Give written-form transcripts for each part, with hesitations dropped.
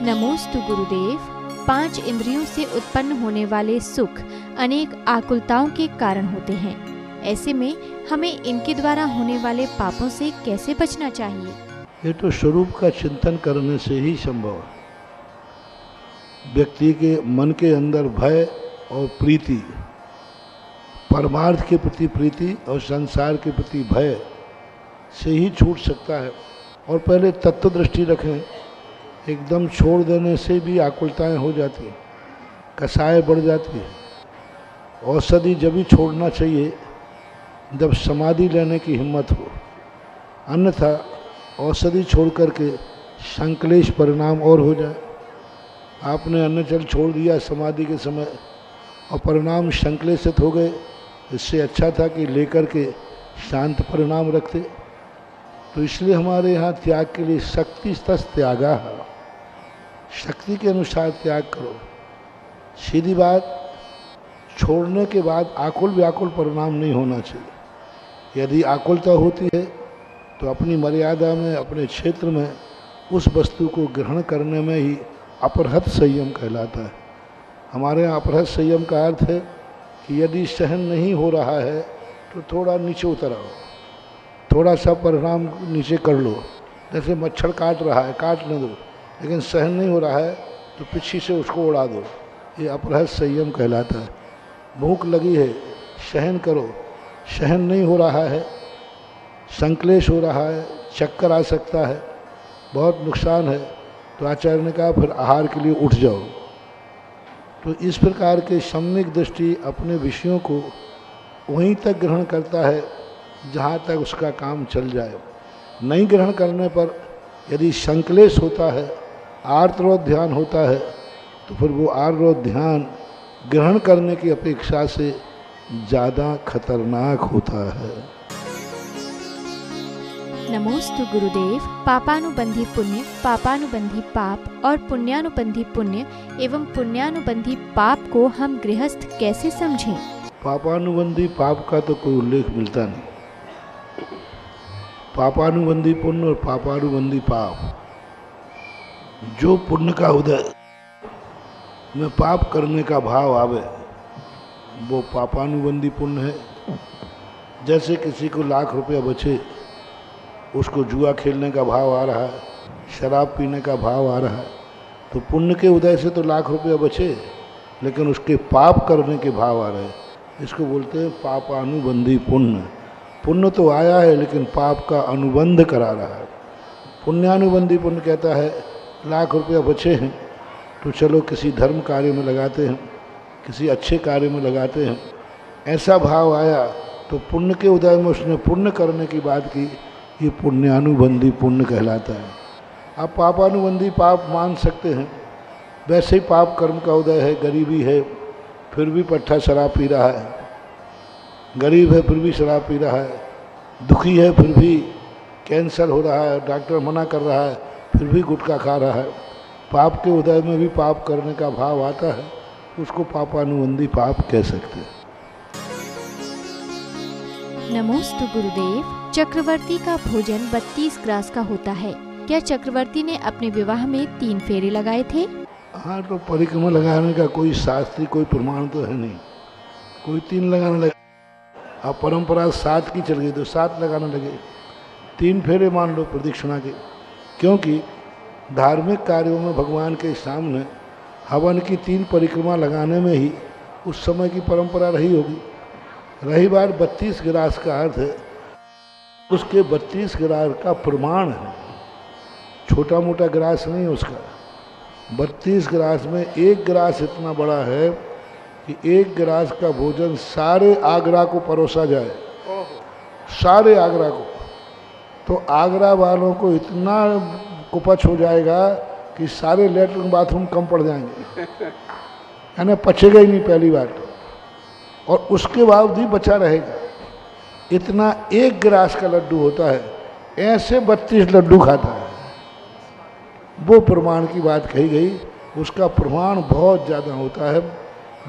नमोस्तु गुरुदेव। 5 इंद्रियों से उत्पन्न होने वाले सुख अनेक आकुलताओं के कारण होते हैं। ऐसे में हमें इनके द्वारा होने वाले पापों से कैसे बचना चाहिए? ये तो स्वरूप का चिंतन करने से ही संभव है। व्यक्ति के मन के अंदर भय और प्रीति, परमार्थ के प्रति प्रीति और संसार के प्रति भय से ही छूट सकता है। और पहले तत्व दृष्टि रखें, एकदम छोड़ देने से भी आकुलताएं हो जाती हैं, कसाय बढ़ जाती है। औषधि जब भी छोड़ना चाहिए जब समाधि लेने की हिम्मत हो, अन्यथा औषधि छोड़ करके संक्लेश परिणाम और हो जाए। आपने अन्न जल छोड़ दिया समाधि के समय और परिणाम संक्लेशित हो गए, इससे अच्छा था कि लेकर के शांत परिणाम रखते। तो इसलिए हमारे यहाँ त्याग के लिए शक्ति तस् त्यागा है, शक्ति के अनुसार त्याग करो। सीधी बात, छोड़ने के बाद आकुल व्याकुल परिणाम नहीं होना चाहिए। यदि आकुलता होती है तो अपनी मर्यादा में, अपने क्षेत्र में उस वस्तु को ग्रहण करने में ही अपरहत संयम कहलाता है। हमारे यहाँ अपरहत संयम का अर्थ है कि यदि सहन नहीं हो रहा है तो थोड़ा नीचे उतर आओ, थोड़ा सा परिणाम नीचे कर लो। जैसे मच्छर काट रहा है, काटने दो, लेकिन सहन नहीं हो रहा है तो पीछे से उसको उड़ा दो। ये अपरहत संयम कहलाता है। भूख लगी है, सहन करो, सहन नहीं हो रहा है, संक्लेश हो रहा है, चक्कर आ सकता है, बहुत नुकसान है, तो आचार्य ने कहा फिर आहार के लिए उठ जाओ। तो इस प्रकार के सम्यक दृष्टि अपने विषयों को वहीं तक ग्रहण करता है जहाँ तक उसका काम चल जाए। नहीं ग्रहण करने पर यदि संक्लेश होता है, आर्तरोध ध्यान होता है, तो फिर वो आर्तरोध ध्यान ग्रहण करने की अपेक्षा से ज़्यादा खतरनाक होता है। नमोस्तु गुरुदेव। पापानुबंधी पुण्य, पापानुबंधी पाप और पुण्यानुबंधी पुण्य एवं पुण्यानुबंधी पाप को हम गृहस्थ कैसे समझें? पापानुबंधी पाप का तो कोई उल्लेख मिलता नहीं। पापानुबंधी पुण्य और पापानुबंधी पाप, जो पुण्य का उदय में पाप करने का भाव आवे वो पापानुबंधी पुण्य है। जैसे किसी को लाख रुपया बचे, उसको जुआ खेलने का भाव आ रहा है, शराब पीने का भाव आ रहा है, तो पुण्य के उदय से तो लाख रुपया बचे, लेकिन उसके पाप करने के भाव आ रहे हैं। इसको बोलते हैं पापानुबंधी पुण्य। पुण्य तो आया है लेकिन पाप का अनुबंध करा रहा है। पुण्यानुबंधी पुण्य कहता है लाख रुपया बचे हैं तो चलो किसी धर्म कार्य में लगाते हैं, किसी अच्छे कार्य में लगाते हैं, ऐसा भाव आया तो पुण्य के उदय में उसने पुण्य करने की बात की, ये पुण्यानुबंधी पुण्य कहलाता है। आप पापानुबंधी पाप मान सकते हैं, वैसे ही पाप कर्म का उदय है। गरीबी है फिर भी पट्ठा शराब पी रहा है, गरीब है फिर भी शराब पी रहा है, दुखी है फिर भी कैंसर हो रहा है, डॉक्टर मना कर रहा है, फिर भी गुटखा खा रहा है। पाप के उदय में भी पाप करने का भाव आता है, उसको पापानुबंधी पाप कह सकते हैं। नमोस्तु गुरुदेव। चक्रवर्ती का भोजन 32 ग्रास का होता है। क्या चक्रवर्ती ने अपने विवाह में 3 फेरे लगाए थे? हाँ, तो परिक्रमा लगाने का कोई शास्त्रीय कोई प्रमाण तो है नहीं, कोई 3 लगाने लगे। अब परंपरा 7 की चल गई तो 7 लगाने लगे। 3 फेरे मान लो प्रदक्षिणा के, क्योंकि धार्मिक कार्यों में भगवान के सामने हवन की 3 परिक्रमा लगाने में ही उस समय की परंपरा रही होगी। रही बात 32 ग्रास का अर्थ है, उसके 32 ग्रास का प्रमाण है, छोटा मोटा ग्रास नहीं उसका। 32 ग्रास में 1 ग्रास इतना बड़ा है कि 1 ग्रास का भोजन सारे आगरा को परोसा जाए, सारे आगरा को। तो आगरा वालों को इतना कुपच हो जाएगा कि सारे लेटरिन बाथरूम कम पड़ जाएंगे, यानी पचेगा ही नहीं पहली बात, और उसके बाद भी बचा रहेगा। इतना 1 ग्रास का लड्डू होता है, ऐसे 32 लड्डू खाता है। वो प्रमाण की बात कही गई, उसका प्रमाण बहुत ज़्यादा होता है।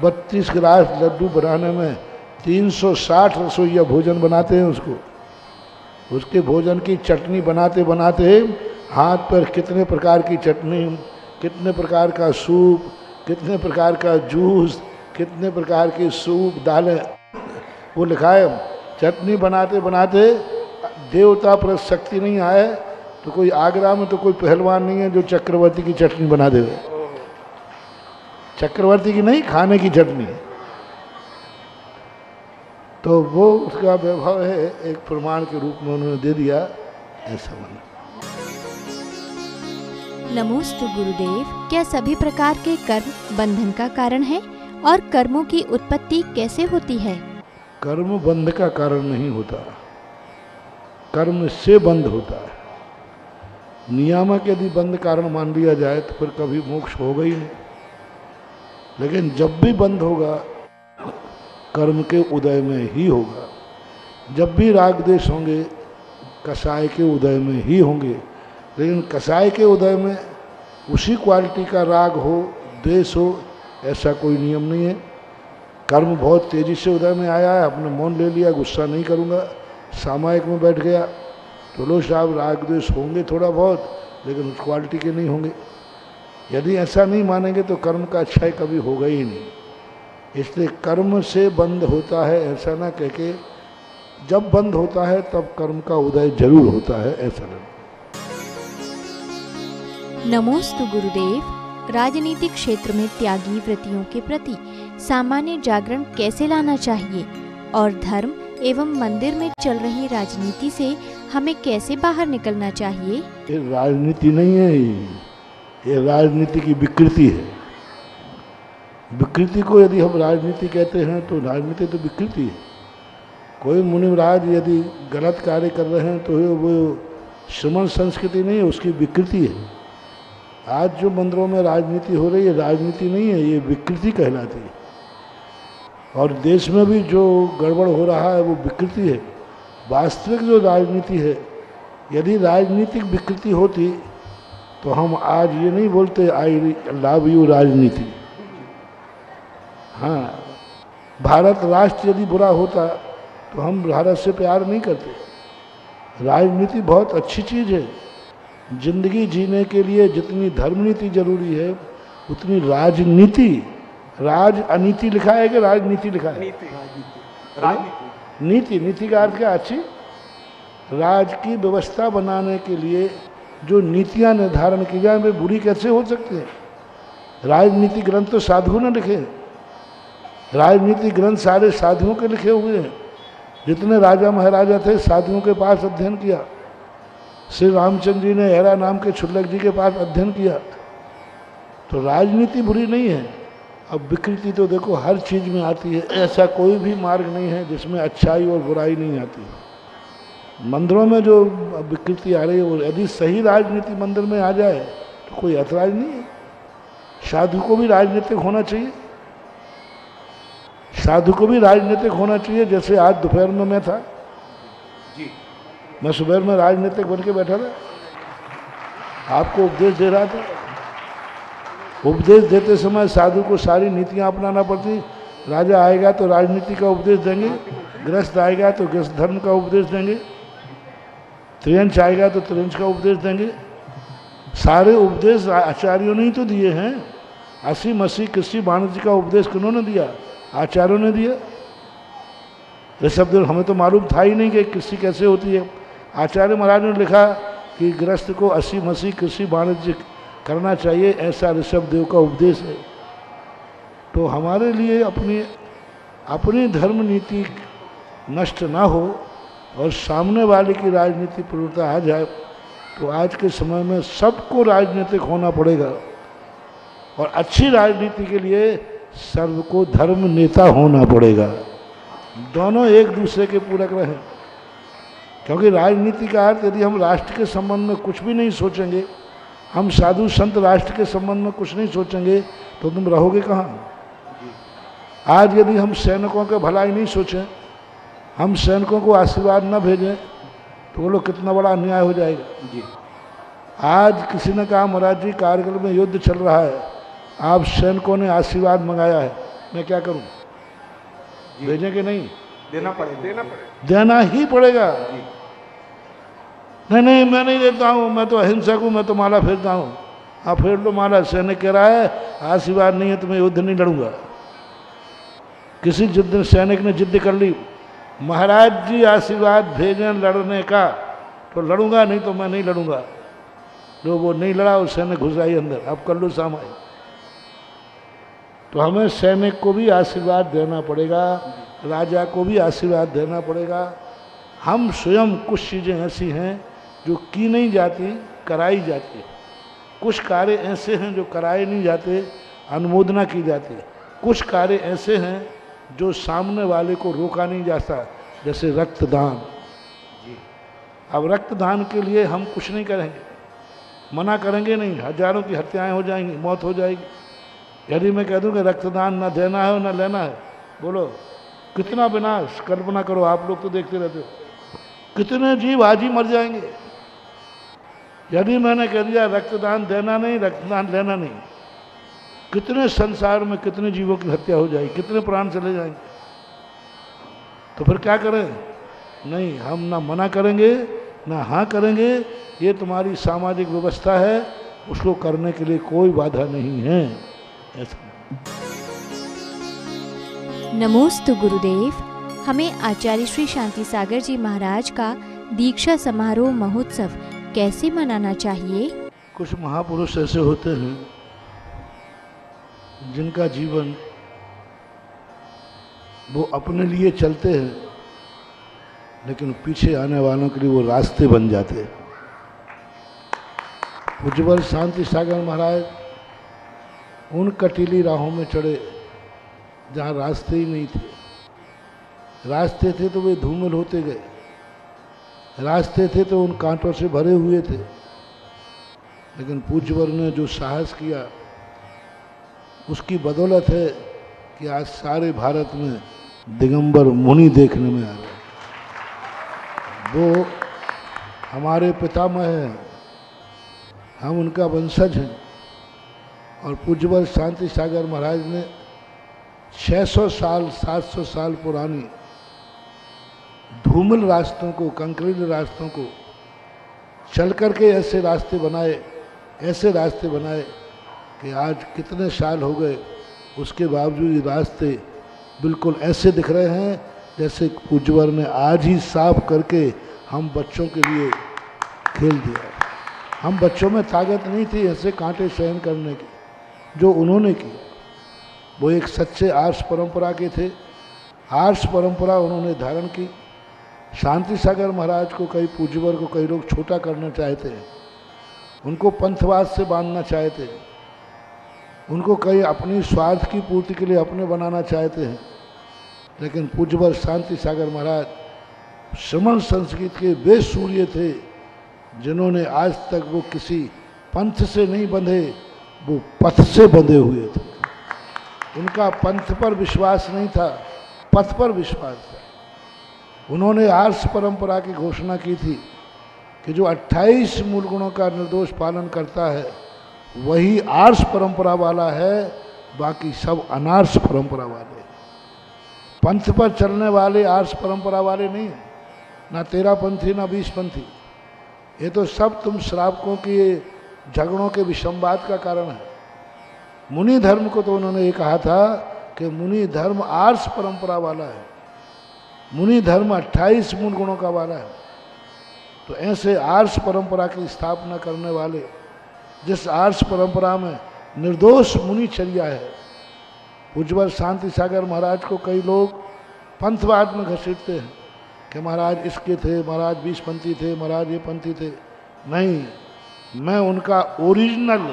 32 ग्रास लड्डू बनाने में 360 रसोइया भोजन बनाते हैं उसके भोजन की चटनी बनाते बनाते हाथ पर कितने प्रकार की चटनी, कितने प्रकार का सूप, कितने प्रकार का जूस, कितने प्रकार की सूप दालें, वो लिखा है। चटनी बनाते बनाते देवता पर शक्ति नहीं आए तो कोई आगरा में तो कोई पहलवान नहीं है जो चक्रवर्ती की चटनी बना दे। चक्रवर्ती की नहीं, खाने की चटनी। तो वो उसका वैभव है, एक प्रमाण के रूप में उन्होंने दे दिया, ऐसा माना। नमोस्तु गुरुदेव। क्या सभी प्रकार के कर्म बंधन का कारण है और कर्मों की उत्पत्ति कैसे होती है? कर्म बंध का कारण नहीं होता, कर्म से बंध होता है। नियामक यदि बंध कारण मान लिया जाए तो फिर कभी मोक्ष होगा ही नहीं। लेकिन जब भी बंध होगा कर्म के उदय में ही होगा। जब भी राग द्वेष होंगे कसाय के उदय में ही होंगे। लेकिन कसाय के उदय में उसी क्वालिटी का राग हो, द्वेष हो, ऐसा कोई नियम नहीं है। कर्म बहुत तेजी से उदय में आया है, आपने मौन ले लिया, गुस्सा नहीं करूँगा, सामायिक में बैठ गया, तो लो साहब राग द्वेष होंगे थोड़ा बहुत, लेकिन उस क्वालिटी के नहीं होंगे। यदि ऐसा नहीं मानेंगे तो कर्म का क्षय कभी होगा ही नहीं। इसलिए कर्म से बंद होता है ऐसा ना कह के, जब बंद होता है तब कर्म का उदय जरूर होता है, ऐसा नहीं। नमोस्तु गुरुदेव। राजनीतिक क्षेत्र में त्यागी वृत्तियों के प्रति सामान्य जागरण कैसे लाना चाहिए और धर्म एवं मंदिर में चल रही राजनीति से हमें कैसे बाहर निकलना चाहिए? ये राजनीति नहीं है, ये राजनीति की विकृति है। विकृति को यदि हम राजनीति कहते हैं तो राजनीति तो विकृति है। कोई मुनिमराज यदि गलत कार्य कर रहे हैं तो वो श्रमण संस्कृति नहीं है, उसकी विकृति है। आज जो मंदिरों में राजनीति हो रही है राजनीति नहीं है, ये विकृति कहलाती है। और देश में भी जो गड़बड़ हो रहा है वो विकृति है। वास्तविक जो राजनीति है, यदि राजनीतिक विकृति होती तो हम आज ये नहीं बोलते आई लव यू राजनीति। हाँ, भारत राष्ट्र यदि बुरा होता तो हम भारत से प्यार नहीं करते। राजनीति बहुत अच्छी चीज़ है। जिंदगी जीने के लिए जितनी धर्मनीति जरूरी है उतनी राजनीति, राज अनीति लिखा है कि राजनीति लिखा है? नीति, नीति का अर्थ क्या? अच्छी राज की व्यवस्था बनाने के लिए जो नीतियां निर्धारण की जाए वे बुरी कैसे हो सकती हैं? राजनीति ग्रंथ तो साधुओं ने लिखे हैं। राजनीति ग्रंथ सारे साधुओं के लिखे हुए हैं। जितने राजा महाराजा थे साधुओं के पास अध्ययन किया। श्री रामचंद्र जी ने एरा नाम के क्षुल्लक जी के पास अध्ययन किया। तो राजनीति बुरी नहीं है। अब विकृति तो देखो हर चीज़ में आती है। ऐसा कोई भी मार्ग नहीं है जिसमें अच्छाई और बुराई नहीं आती। मंदिरों में जो विकृति आ रही है वो यदि सही राजनीति मंदिर में आ जाए तो कोई ऐतराज नहीं है। साधु को भी राजनीतिक होना चाहिए, साधु को भी राजनीतिक होना चाहिए। जैसे आज दोपहर में मैं था, मैं सुबह में राजनीतिक बन के बैठा था, आपको उपदेश दे रहा था। उपदेश देते समय साधु को सारी नीतियां अपनाना पड़ती। राजा आएगा तो राजनीति का उपदेश देंगे, गृहस्थ आएगा तो गृहस्थ धर्म का उपदेश देंगे, त्रियंश आएगा तो त्रियंश का उपदेश देंगे। सारे उपदेश आचार्यों ने ही तो दिए हैं। असी मसी कृषि वाणिज्य का उपदेश किन्होंने दिया? आचार्यों ने दिया। ऋषभदेव हमें तो मालूम था ही नहीं कि कृषि कैसे होती है। आचार्य महाराज ने लिखा कि गृहस्थ को असी मसी कृषि वाणिज्य करना चाहिए, ऐसा ऋषभदेव का उपदेश है। तो हमारे लिए अपनी धर्म नीति नष्ट ना हो और सामने वाले की राजनीति प्रवृत्ता आ जाए तो आज के समय में सबको राजनीतिक होना पड़ेगा। और अच्छी राजनीति के लिए सर्व को धर्म नेता होना पड़ेगा। दोनों एक दूसरे के पूरक रहें। क्योंकि राजनीति का अर्थ यदि हम राष्ट्र के संबंध में कुछ भी नहीं सोचेंगे, हम साधु संत राष्ट्र के संबंध में कुछ नहीं सोचेंगे तो तुम रहोगे कहाँ? आज यदि हम सैनिकों के भलाई नहीं सोचें, हम सैनिकों को आशीर्वाद न भेजें तो वो लोग कितना बड़ा अन्याय हो जाएगा। जी आज किसी ने कहा महाराज जी कारगिल में युद्ध चल रहा है, आप सैनिकों ने आशीर्वाद मंगाया है, मैं क्या करूं? भेजें कि नहीं? देना ही पड़ेगा। नहीं मैं नहीं देता हूँ, मैं तो अहिंसक हूँ, मैं तो माला फेरता हूँ। हाँ फिर लो महाराज, सैनिक कह रहा है आशीर्वाद नहीं है तो मैं युद्ध नहीं लड़ूंगा। किसी जिद सैनिक ने जिद कर ली, महाराज जी आशीर्वाद भेजें लड़ने का तो लड़ूंगा, नहीं तो मैं नहीं लड़ूंगा। जो वो नहीं लड़ा, उस सैनिक घुस आई अंदर, अब कर लो सामाई। तो हमें सैनिक को भी आशीर्वाद देना पड़ेगा, राजा को भी आशीर्वाद देना पड़ेगा। हम स्वयं कुछ चीज़ें ऐसी हैं जो की नहीं जाती, कराई जाती है। कुछ कार्य ऐसे हैं जो कराए नहीं जाते, अनुमोदना की जाती है। कुछ कार्य ऐसे हैं जो सामने वाले को रोका नहीं जाता, जैसे रक्तदान। अब रक्तदान के लिए हम कुछ नहीं करेंगे, मना करेंगे नहीं, हजारों की हत्याएं हो जाएंगी, मौत हो जाएगी। यदि मैं कह दूं कि रक्तदान ना देना है और ना लेना है, बोलो कितना विनाश। कल्पना करो, आप लोग तो देखते रहते हो, कितने जीव आज ही मर जाएंगे। यदि मैंने कह दिया रक्तदान देना नहीं, रक्तदान लेना नहीं, कितने संसार में कितने जीवों की हत्या हो जाएगी, कितने प्राण चले जाएंगे। तो फिर क्या करें? नहीं, हम ना मना करेंगे ना हाँ करेंगे। ये तुम्हारी सामाजिक व्यवस्था है, उसको करने के लिए कोई बाधा नहीं है। ऐसा नमोस्तु गुरुदेव। हमें आचार्य श्री शांति सागर जी महाराज का दीक्षा समारोह महोत्सव कैसे मनाना चाहिए? कुछ महापुरुष ऐसे होते हैं जिनका जीवन वो अपने लिए चलते हैं, लेकिन पीछे आने वालों के लिए वो रास्ते बन जाते हैं। उज्ज्वल शांति सागर महाराज उन कटीली राहों में चढ़े जहाँ रास्ते ही नहीं थे। रास्ते थे तो वे धूमिल होते गए, रास्ते थे तो उन कांटों से भरे हुए थे। लेकिन पूज्यवर ने जो साहस किया, उसकी बदौलत है कि आज सारे भारत में दिगंबर मुनि देखने में आ रहे हैं। वो हमारे पितामह हैं, हम उनका वंशज हैं। और पूज्यवर शांति सागर महाराज ने 600 साल 700 साल पुरानी धूमिल रास्तों को, कंकरील रास्तों को चल करके ऐसे रास्ते बनाए, ऐसे रास्ते बनाए कि आज कितने साल हो गए, उसके बावजूद ये रास्ते बिल्कुल ऐसे दिख रहे हैं जैसे पूज्यवर ने आज ही साफ करके हम बच्चों के लिए खेल दिया। हम बच्चों में ताकत नहीं थी ऐसे कांटे सहन करने की जो उन्होंने की। वो एक सच्चे आर्ष परंपरा के थे, आर्ष परंपरा उन्होंने धारण की। शांति सागर महाराज को कई पूज्यवर को कई लोग छोटा करना चाहते हैं, उनको पंथवाद से बांधना चाहते हैं, उनको कई अपनी स्वार्थ की पूर्ति के लिए अपने बनाना चाहते हैं। लेकिन पूज्यवर शांति सागर महाराज श्रमण संस्कृत के वे सूर्य थे जिन्होंने आज तक वो किसी पंथ से नहीं बंधे, वो पथ से बंधे हुए थे। उनका पंथ पर विश्वास नहीं था, पथ पर विश्वास था। उन्होंने आर्ष परंपरा की घोषणा की थी कि जो 28 मूल गुणों का निर्दोष पालन करता है वही आर्ष परंपरा वाला है, बाकी सब अनार्ष परंपरा वाले। पंथ पर चलने वाले आर्ष परंपरा वाले नहीं, ना 13 पंथी ना 20 पंथी। ये तो सब तुम श्रावकों के झगड़ों के विषमवाद का कारण है। मुनि धर्म को तो उन्होंने ये कहा था कि मुनि धर्म आर्ष परंपरा वाला है, मुनि धर्म 28 मूल गुणों का वाला है। तो ऐसे आर्ष परंपरा की स्थापना करने वाले, जिस आर्ष परंपरा में निर्दोष मुनिचर्या है, उज्ज्वल शांति सागर महाराज को कई लोग पंथवाद में घसीटते हैं कि महाराज इसके थे, महाराज 20 पंथी थे, महाराज ये पंथी थे। नहीं, मैं उनका ओरिजिनल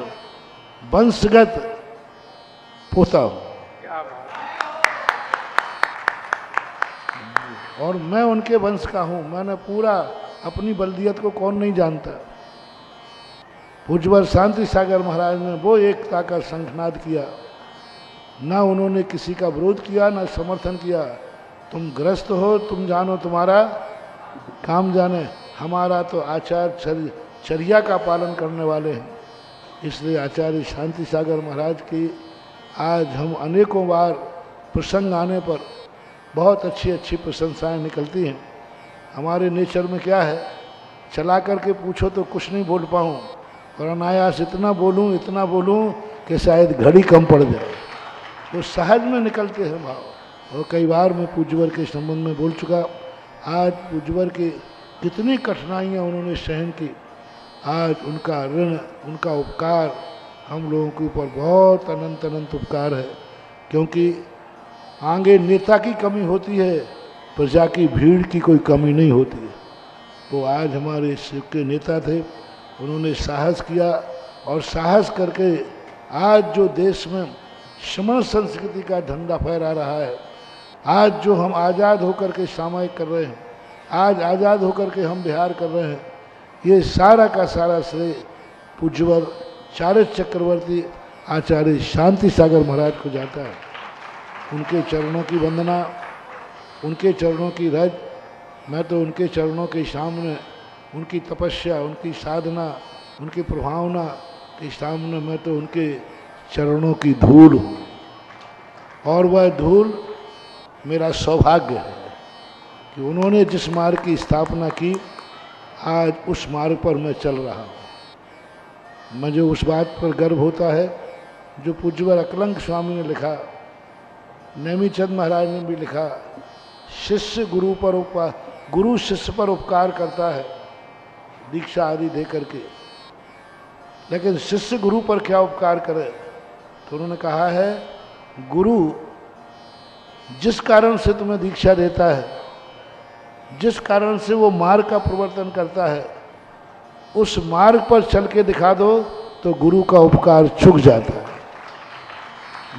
वंशगत पोता हूँ और मैं उनके वंश का हूँ। मैंने पूरा अपनी बल्दियत को कौन नहीं जानता। पूज्यवर शांति सागर महाराज ने वो एकता का शंखनाद किया, ना उन्होंने किसी का विरोध किया ना समर्थन किया। तुम ग्रस्त हो, तुम जानो तुम्हारा काम जाने, हमारा तो आचार चर्या का पालन करने वाले हैं। इसलिए आचार्य शांति सागर महाराज की आज हम अनेकों बार प्रसंग आने पर बहुत अच्छी अच्छी प्रशंसाएं निकलती हैं। हमारे नेचर में क्या है, चला करके पूछो तो कुछ नहीं बोल पाऊँ, और अनायास इतना बोलूं कि शायद घड़ी कम पड़ जाए। वो सहज में निकलते हैं भाव। और कई बार मैं पूज्यवर के संबंध में बोल चुका। आज पूज्यवर की कितनी कठिनाइयाँ उन्होंने सहन की, आज उनका ऋण, उनका उपकार हम लोगों के ऊपर बहुत अनंत अनंत उपकार है। क्योंकि आगे नेता की कमी होती है, प्रजा की भीड़ की कोई कमी नहीं होती है। वो आज हमारे शिव के नेता थे, उन्होंने साहस किया और साहस करके आज जो देश में श्रमण संस्कृति का झंडा फहरा रहा है, आज जो हम आज़ाद होकर के सामायिक कर रहे हैं, आज आज़ाद होकर के हम बिहार कर रहे हैं, ये सारा का सारा श्रेय पूज्यवर चार्य चक्रवर्ती आचार्य शांति सागर महाराज को जाता है। उनके चरणों की वंदना, उनके चरणों की रज, मैं तो उनके चरणों के सामने, उनकी तपस्या, उनकी साधना, उनकी प्रभावना के सामने मैं तो उनके चरणों की धूल हूँ। और वह धूल मेरा सौभाग्य है कि उन्होंने जिस मार्ग की स्थापना की, आज उस मार्ग पर मैं चल रहा हूँ। मुझे उस बात पर गर्व होता है जो पूज्यवर अकलंक स्वामी ने लिखा, नेमीचंद महाराज ने भी लिखा, शिष्य गुरु शिष्य पर उपकार करता है दीक्षा आदि दे करके, लेकिन शिष्य गुरु पर क्या उपकार करे। तो उन्होंने कहा है, गुरु जिस कारण से तुम्हें दीक्षा देता है, जिस कारण से वो मार्ग का प्रवर्तन करता है, उस मार्ग पर चल के दिखा दो तो गुरु का उपकार चुक जाता है।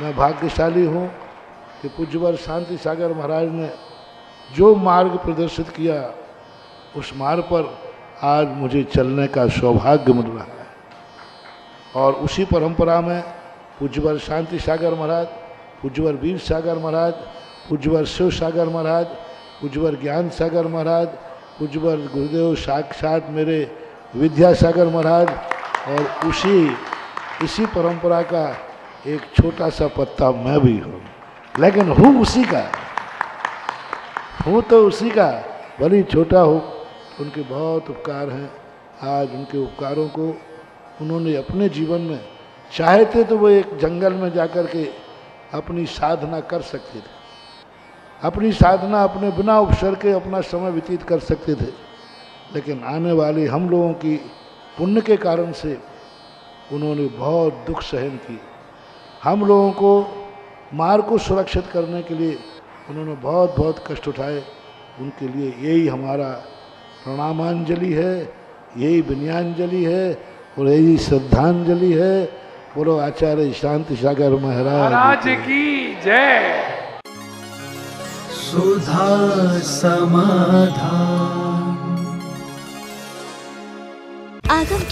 मैं भाग्यशाली हूँ कि पूज्यवर शांति सागर महाराज ने जो मार्ग प्रदर्शित किया, उस मार्ग पर आज मुझे चलने का सौभाग्य मिल रहा है। और उसी परंपरा में पूज्यवर शांति सागर महाराज, पूज्यवर वीर सागर महाराज, पूज्यवर शिव सागर महाराज, पूज्यवर ज्ञान सागर महाराज, पूज्यवर गुरुदेव साक्षात मेरे विद्यासागर महाराज, और इसी परंपरा का एक छोटा सा पत्ता मैं भी हूँ, लेकिन हूँ उसी का, हूँ तो उसी का, भले छोटा हो। उनके बहुत उपकार हैं। आज उनके उपकारों को उन्होंने अपने जीवन में, चाहते तो वो एक जंगल में जाकर के अपनी साधना कर सकते थे, अपनी साधना अपने बिना उपसर के अपना समय व्यतीत कर सकते थे, लेकिन आने वाले हम लोगों की पुण्य के कारण से उन्होंने बहुत दुख सहन किए। हम लोगों को मार्ग को सुरक्षित करने के लिए उन्होंने बहुत बहुत कष्ट उठाए। उनके लिए यही हमारा प्रणामांजलि है, यही विनयांजलि है और यही श्रद्धांजलि है। बोलो आचार्य शांति सागर महाराज की जय। सुधा समाधान। आगम